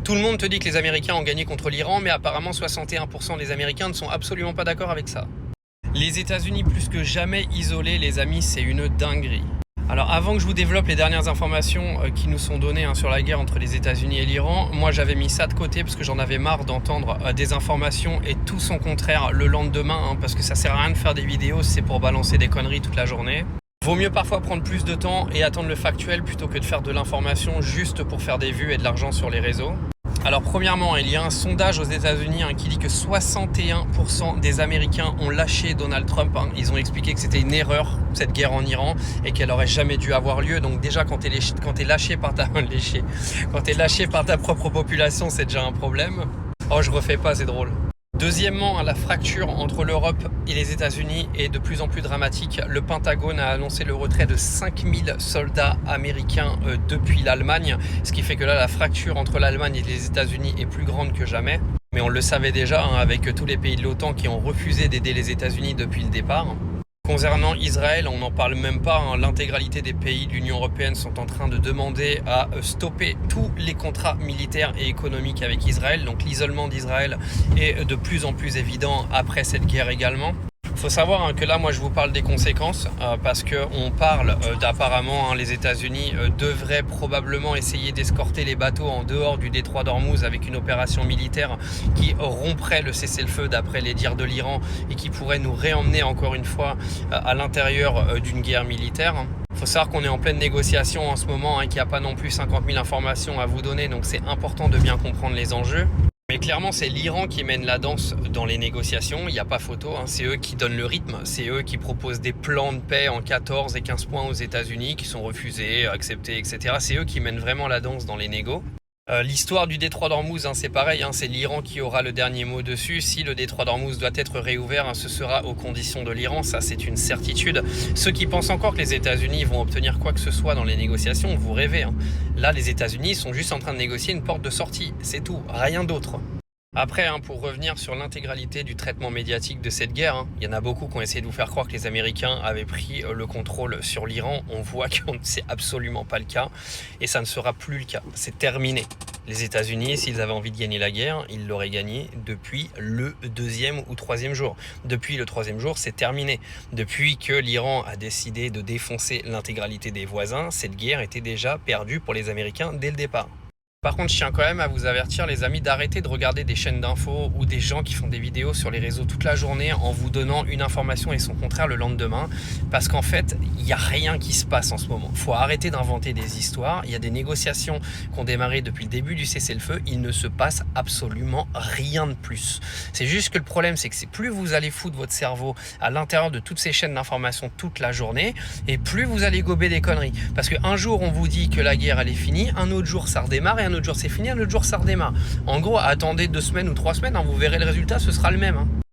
Tout le monde te dit que les Américains ont gagné contre l'Iran, mais apparemment 61% des Américains ne sont absolument pas d'accord avec ça. Les États-Unis plus que jamais isolés, les amis, c'est une dinguerie. Alors avant que je vous développe les dernières informations qui nous sont données sur la guerre entre les États-Unis et l'Iran, moi j'avais mis ça de côté parce que j'en avais marre d'entendre des informations et tout son contraire le lendemain, parce que ça sert à rien de faire des vidéos si c'est pour balancer des conneries toute la journée. Vaut mieux parfois prendre plus de temps et attendre le factuel plutôt que de faire de l'information juste pour faire des vues et de l'argent sur les réseaux. Alors premièrement, il y a un sondage aux États-Unis qui dit que 61% des Américains ont lâché Donald Trump. Ils ont expliqué que c'était une erreur, cette guerre en Iran, et qu'elle aurait jamais dû avoir lieu. Donc déjà, quand t'es lâché par ta propre population, c'est déjà un problème. Oh, je refais pas, c'est drôle. Deuxièmement, la fracture entre l'Europe et les États-Unis est de plus en plus dramatique. Le Pentagone a annoncé le retrait de 5000 soldats américains depuis l'Allemagne, ce qui fait que là, la fracture entre l'Allemagne et les États-Unis est plus grande que jamais. Mais on le savait déjà avec tous les pays de l'OTAN qui ont refusé d'aider les États-Unis depuis le départ. Concernant Israël, on n'en parle même pas. L'intégralité des pays de l'Union européenne sont en train de demander à stopper tous les contrats militaires et économiques avec Israël. Donc l'isolement d'Israël est de plus en plus évident après cette guerre également. Il faut savoir que là, moi, je vous parle des conséquences parce qu'on parle d'apparemment les États-Unis devraient probablement essayer d'escorter les bateaux en dehors du détroit d'Ormuz avec une opération militaire qui romprait le cessez-le-feu d'après les dires de l'Iran et qui pourrait nous réemmener encore une fois à l'intérieur d'une guerre militaire. Il faut savoir qu'on est en pleine négociation en ce moment, qu'il n'y a pas non plus 50 000 informations à vous donner, donc c'est important de bien comprendre les enjeux. Mais clairement, c'est l'Iran qui mène la danse dans les négociations, il n'y a pas photo, c'est eux qui donnent le rythme, c'est eux qui proposent des plans de paix en 14 et 15 points aux États-Unis qui sont refusés, acceptés, etc. C'est eux qui mènent vraiment la danse dans les négos. L'histoire du détroit d'Ormuz, c'est pareil, c'est l'Iran qui aura le dernier mot dessus. Si le détroit d'Ormuz doit être réouvert, ce sera aux conditions de l'Iran, ça c'est une certitude. Ceux qui pensent encore que les États-Unis vont obtenir quoi que ce soit dans les négociations, vous rêvez. Là, les États-Unis sont juste en train de négocier une porte de sortie, c'est tout, rien d'autre. Après, pour revenir sur l'intégralité du traitement médiatique de cette guerre, il y en a beaucoup qui ont essayé de vous faire croire que les Américains avaient pris le contrôle sur l'Iran. On voit que c'est absolument pas le cas et ça ne sera plus le cas. C'est terminé. Les États-Unis, s'ils avaient envie de gagner la guerre, ils l'auraient gagné depuis le 2e ou 3e jour. Depuis le 3e jour, c'est terminé. Depuis que l'Iran a décidé de défoncer l'intégralité des voisins, cette guerre était déjà perdue pour les Américains dès le départ. Par contre, je tiens quand même à vous avertir, les amis, d'arrêter de regarder des chaînes d'infos ou des gens qui font des vidéos sur les réseaux toute la journée en vous donnant une information et son contraire le lendemain. Parce qu'en fait, il n'y a rien qui se passe en ce moment. Il faut arrêter d'inventer des histoires. Il y a des négociations qui ont démarré depuis le début du cessez-le-feu. Il ne se passe absolument rien de plus. C'est juste que le problème, c'est que plus vous allez foutre votre cerveau à l'intérieur de toutes ces chaînes d'information toute la journée, et plus vous allez gober des conneries. Parce qu'un jour, on vous dit que la guerre, elle est finie. Un autre jour, ça redémarre. Et un autre jour c'est fini, un autre jour ça redémarre. En gros, attendez 2 semaines ou 3 semaines, vous verrez le résultat, ce sera le même.